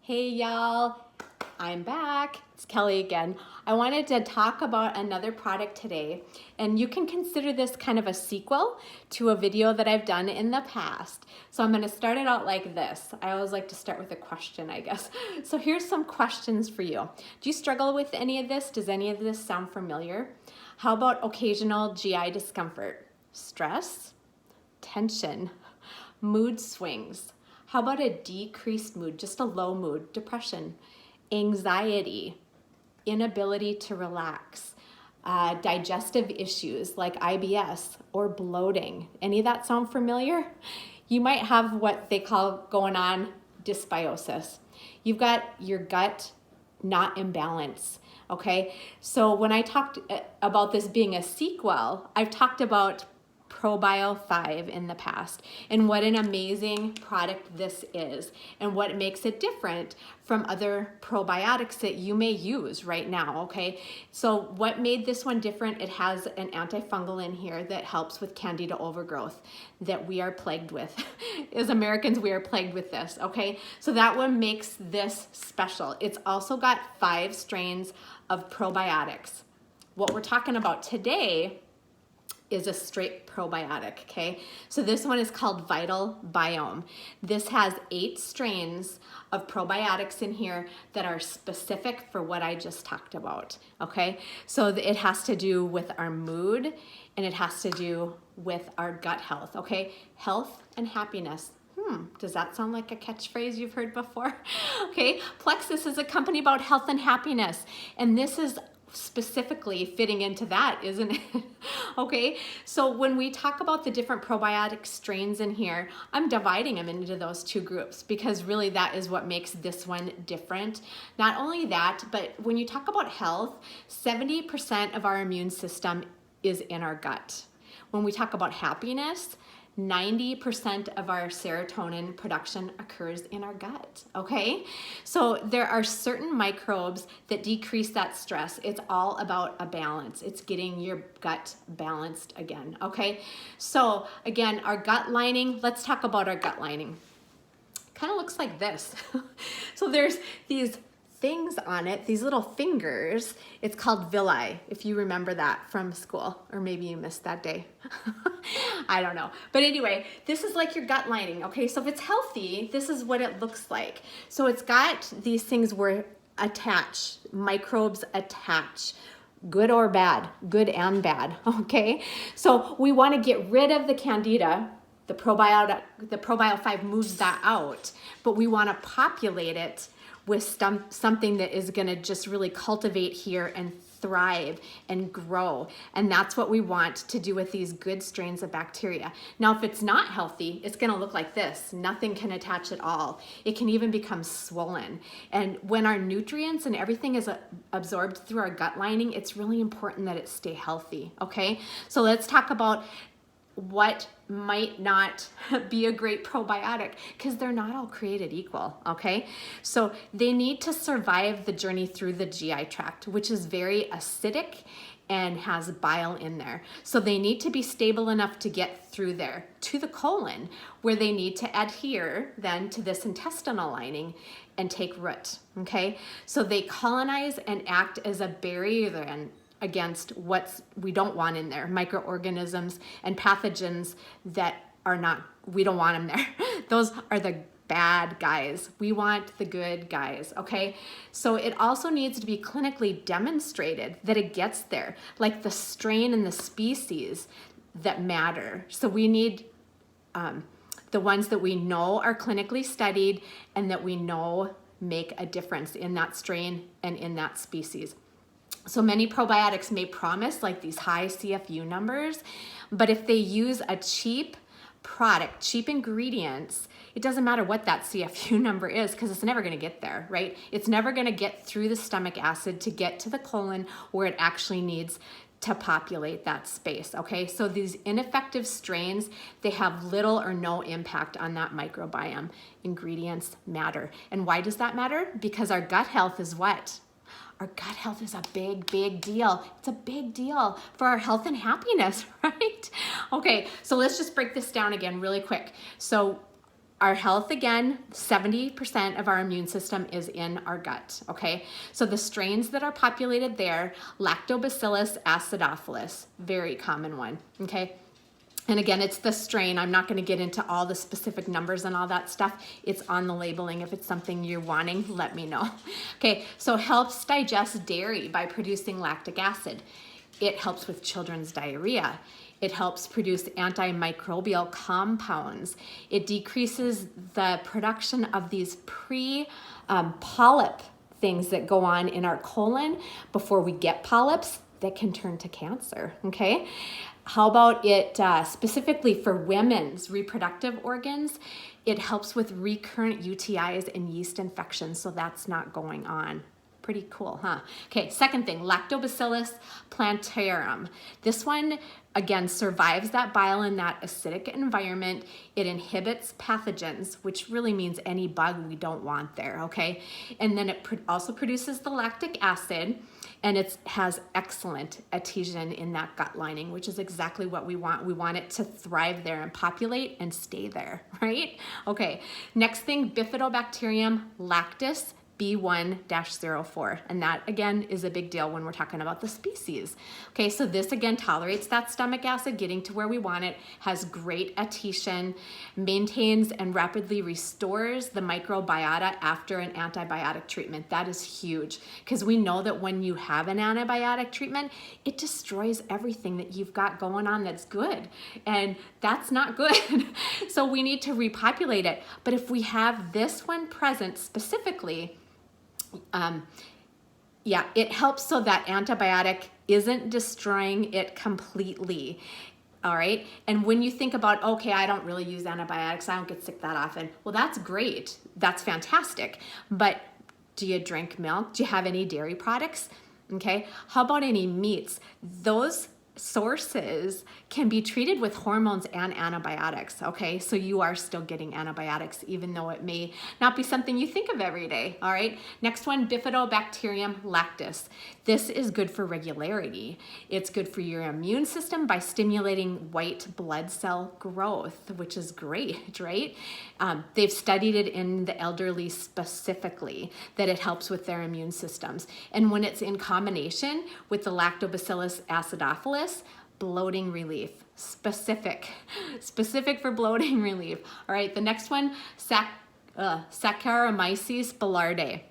Hey y'all, I'm back. It's Kelly again. I wanted to talk about another product today, and you can consider this kind of a sequel to a video that I've done in the past. So I'm going to start it out like this. I always like to start with a question, I guess. So here's some questions for you. Do you struggle with any of this? Does any of this sound familiar? How about occasional GI discomfort, stress, tension, mood swings? How about a decreased mood, just a low mood, depression, anxiety, inability to relax, digestive issues like IBS or bloating? Any of that sound familiar? You might have what they call going on dysbiosis. You've got your gut not in balance, okay? So when I talked about this being a sequel, I've talked about ProBio 5 in the past and what an amazing product this is and what makes it different from other probiotics that you may use right now, okay? So what made this one different? It has an antifungal in here that helps with candida overgrowth that we are plagued with. As Americans, we are plagued with this, okay? So that one makes this special. It's also got 5 strains of probiotics. What we're talking about today is a straight probiotic, okay? So this one is called Vital Biome. This has 8 strains of probiotics in here that are specific for what I just talked about, okay? So it has to do with our mood and it has to do with our gut health, okay? Health and happiness. Does that sound like a catchphrase you've heard before? Okay, PLEXUS is a company about health and happiness, and this is specifically fitting into that, isn't it? Okay, so when we talk about the different probiotic strains in here, I'm dividing them into those 2 groups because really that is what makes this one different. Not only that, but when you talk about health, 70% of our immune system is in our gut. When we talk about happiness, 90% of our serotonin production occurs in our gut, okay? So there are certain microbes that decrease that stress. It's all about a balance. It's getting your gut balanced again, okay? So again, our gut lining, let's talk about our gut lining. Kind of looks like this. So there's these things on it, these little fingers. It's called villi, if you remember that from school, or maybe you missed that day. I don't know. But anyway, this is like your gut lining, okay? So if it's healthy, this is what it looks like. So it's got these things where microbes attach, good or bad, good and bad, okay? So we want to get rid of the candida. The ProBio 5 moves that out, but we want to populate it with something that is going to just really cultivate here and thrive and grow. And that's what we want to do with these good strains of bacteria. Now, if it's not healthy, it's going to look like this. Nothing can attach at all. It can even become swollen. And when our nutrients and everything is absorbed through our gut lining, it's really important that it stay healthy, okay? So let's talk about what might not be a great probiotic, because they're not all created equal, okay? So they need to survive the journey through the GI tract, which is very acidic and has bile in there. So they need to be stable enough to get through there to the colon, where they need to adhere then to this intestinal lining and take root, okay? So they colonize and act as a barrier then against what we don't want in there, microorganisms and pathogens that are not, we don't want them there. Those are the bad guys. We want the good guys, okay? So it also needs to be clinically demonstrated that it gets there, like the strain and the species that matter. So we need the ones that we know are clinically studied and that we know make a difference in that strain and in that species. So many probiotics may promise like these high CFU numbers, but if they use a cheap product, cheap ingredients, it doesn't matter what that CFU number is because it's never going to get there, right? It's never going to get through the stomach acid to get to the colon where it actually needs to populate that space, okay? So these ineffective strains, they have little or no impact on that microbiome. Ingredients matter. And why does that matter? Because our gut health is what? Our gut health is a big, big deal. It's a big deal for our health and happiness, right? Okay, so let's just break this down again really quick. So our health, again, 70% of our immune system is in our gut, okay? So the strains that are populated there, Lactobacillus acidophilus, very common one, okay? And again, it's the strain. I'm not going to get into all the specific numbers and all that stuff. It's on the labeling. If it's something you're wanting, let me know. Okay, so helps digest dairy by producing lactic acid. It helps with children's diarrhea. It helps produce antimicrobial compounds. It decreases the production of these polyp things that go on in our colon before we get polyps that can turn to cancer, okay? How about it specifically for women's reproductive organs? It helps with recurrent UTIs and yeast infections, so that's not going on. Pretty cool, huh? Okay, second thing, Lactobacillus plantarum. This one, again, survives that bile in that acidic environment. It inhibits pathogens, which really means any bug we don't want there, okay? And then it also produces the lactic acid, and it has excellent adhesion in that gut lining, which is exactly what we want. We want it to thrive there and populate and stay there, right? Okay, next thing, Bifidobacterium lactis B1-04, and that again is a big deal when we're talking about the species. Okay, so this again tolerates that stomach acid, getting to where we want it, has great adhesion, maintains and rapidly restores the microbiota after an antibiotic treatment. That is huge, because we know that when you have an antibiotic treatment, it destroys everything that you've got going on that's good, and that's not good. So we need to repopulate it. But if we have this one present specifically, it helps so that antibiotic isn't destroying it completely. All right. And when you think about, okay, I don't really use antibiotics, I don't get sick that often. Well, that's great. That's fantastic. But do you drink milk? Do you have any dairy products? Okay. How about any meats? Those sources can be treated with hormones and antibiotics, okay? So you are still getting antibiotics, even though it may not be something you think of every day, all right? Next one, Bifidobacterium lactis. This is good for regularity. It's good for your immune system by stimulating white blood cell growth, which is great, right? They've studied it in the elderly specifically, that it helps with their immune systems. And when it's in combination with the Lactobacillus acidophilus, bloating relief, specific for bloating relief. All right, the next one, Saccharomyces boulardii.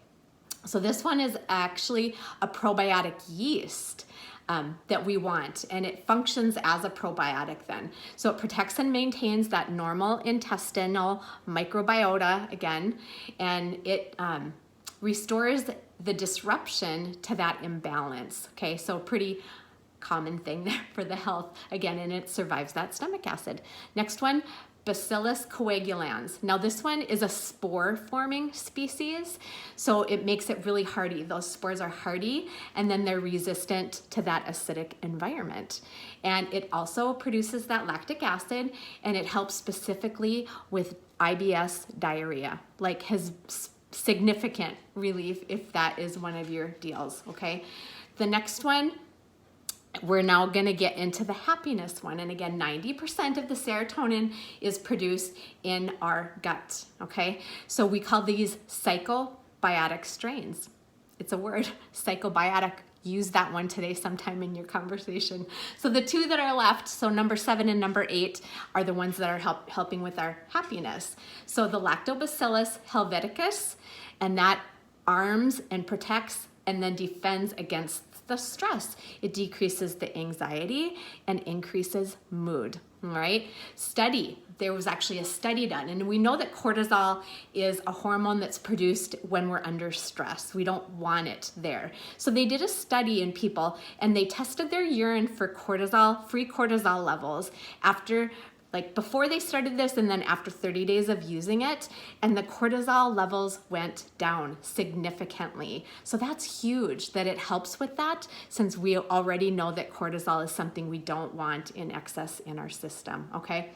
So this one is actually a probiotic yeast that we want, and it functions as a probiotic then. So it protects and maintains that normal intestinal microbiota again, and it restores the disruption to that imbalance. Okay, so pretty common thing there for the health again, and it survives that stomach acid. Next one, Bacillus coagulans. Now this one is a spore forming species, so it makes it really hardy. Those spores are hardy, and then they're resistant to that acidic environment. And it also produces that lactic acid, and it helps specifically with IBS diarrhea, like has significant relief if that is one of your deals, okay? The next one, we're now going to get into the happiness one. And again, 90% of the serotonin is produced in our gut, okay? So we call these psychobiotic strains. It's a word, psychobiotic. Use that one today sometime in your conversation. So the two that are left, so number 7 and number 8, are the ones that are helping with our happiness. So the Lactobacillus helveticus, and that arms and protects and then defends against the stress. It decreases the anxiety and increases mood, all right? There was actually a study done, and we know that cortisol is a hormone that's produced when we're under stress. We don't want it there. So they did a study in people, and they tested their urine for free cortisol levels before they started this and then after 30 days of using it, and the cortisol levels went down significantly. So that's huge that it helps with that, since we already know that cortisol is something we don't want in excess in our system, okay?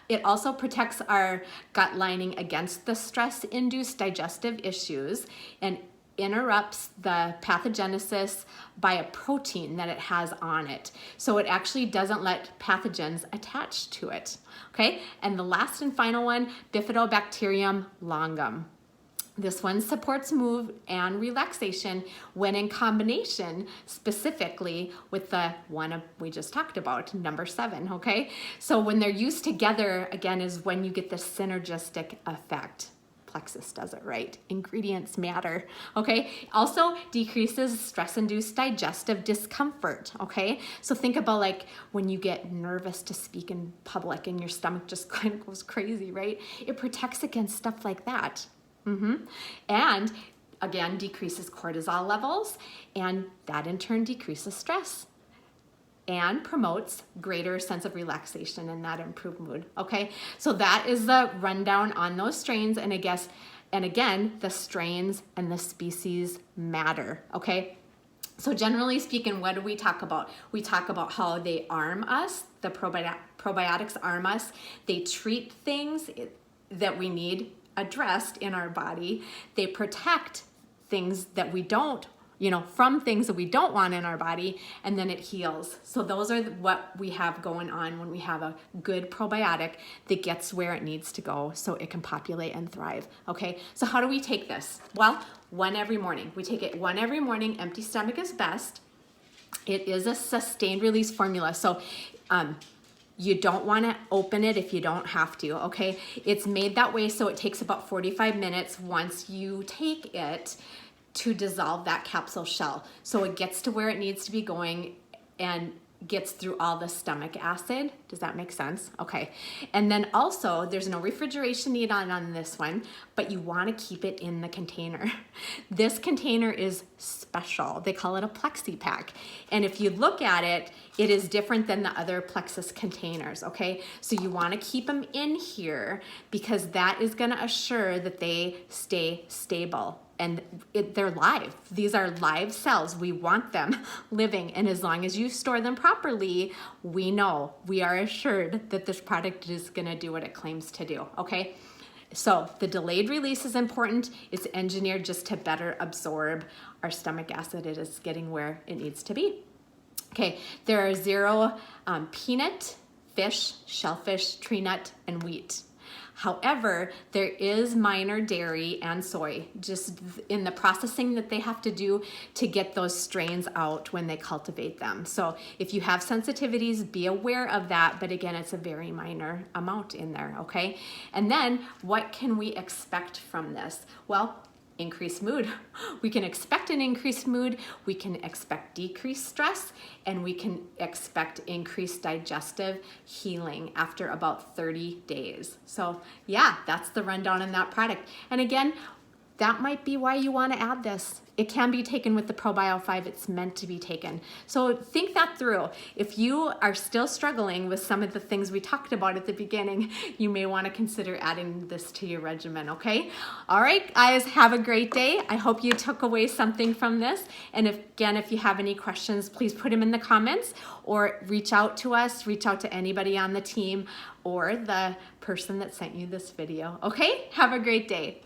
It also protects our gut lining against the stress-induced digestive issues, and interrupts the pathogenesis by a protein that it has on it. So it actually doesn't let pathogens attach to it. Okay, and the last and final one, Bifidobacterium longum. This one supports mood and relaxation when in combination specifically with the one we just talked about, number 7, okay? So when they're used together, again, is when you get the synergistic effect. Plexus does it right. Ingredients matter, okay? Also decreases stress-induced digestive discomfort, okay? So think about like when you get nervous to speak in public and your stomach just kind of goes crazy, right? It protects against stuff like that. And again, decreases cortisol levels, and that in turn decreases stress and promotes greater sense of relaxation and that improved mood. Okay, so that is the rundown on those strains, and again, the strains and the species matter. Okay, so generally speaking, what do we talk about? We talk about how they arm us. The probiotics arm us. They treat things that we need addressed in our body. They protect things that we don't, from things that we don't want in our body, and then it heals. So those are what we have going on when we have a good probiotic that gets where it needs to go so it can populate and thrive. Okay, so how do we take this? Well, one every morning. We take it one every morning. Empty stomach is best. It is a sustained release formula. So you don't want to open it if you don't have to, okay? It's made that way so it takes about 45 minutes once you take it to dissolve that capsule shell. So it gets to where it needs to be going and gets through all the stomach acid. Does that make sense? Okay. And then also, there's no refrigeration needed on this one, but you want to keep it in the container. This container is special. They call it a Plexi pack. And if you look at it, it is different than the other Plexus containers, okay? So you want to keep them in here because that is going to assure that they stay stable. And they're live. These are live cells. We want them living. And as long as you store them properly, we are assured that this product is going to do what it claims to do, okay? So the delayed release is important. It's engineered just to better absorb our stomach acid. It is getting where it needs to be. Okay, there are 0 peanut, fish, shellfish, tree nut, and wheat. However, there is minor dairy and soy just in the processing that they have to do to get those strains out when they cultivate them. So if you have sensitivities, be aware of that. But again, it's a very minor amount in there, okay? And then what can we expect from this? Well, increased mood. We can expect an increased mood, we can expect decreased stress, and we can expect increased digestive healing after about 30 days. So yeah, that's the rundown on that product. And again, that might be why you want to add this. It can be taken with the ProBio 5. It's meant to be taken. So think that through. If you are still struggling with some of the things we talked about at the beginning, you may want to consider adding this to your regimen, okay? All right, guys, have a great day. I hope you took away something from this. And if you have any questions, please put them in the comments or reach out to us, reach out to anybody on the team or the person that sent you this video, okay? Have a great day.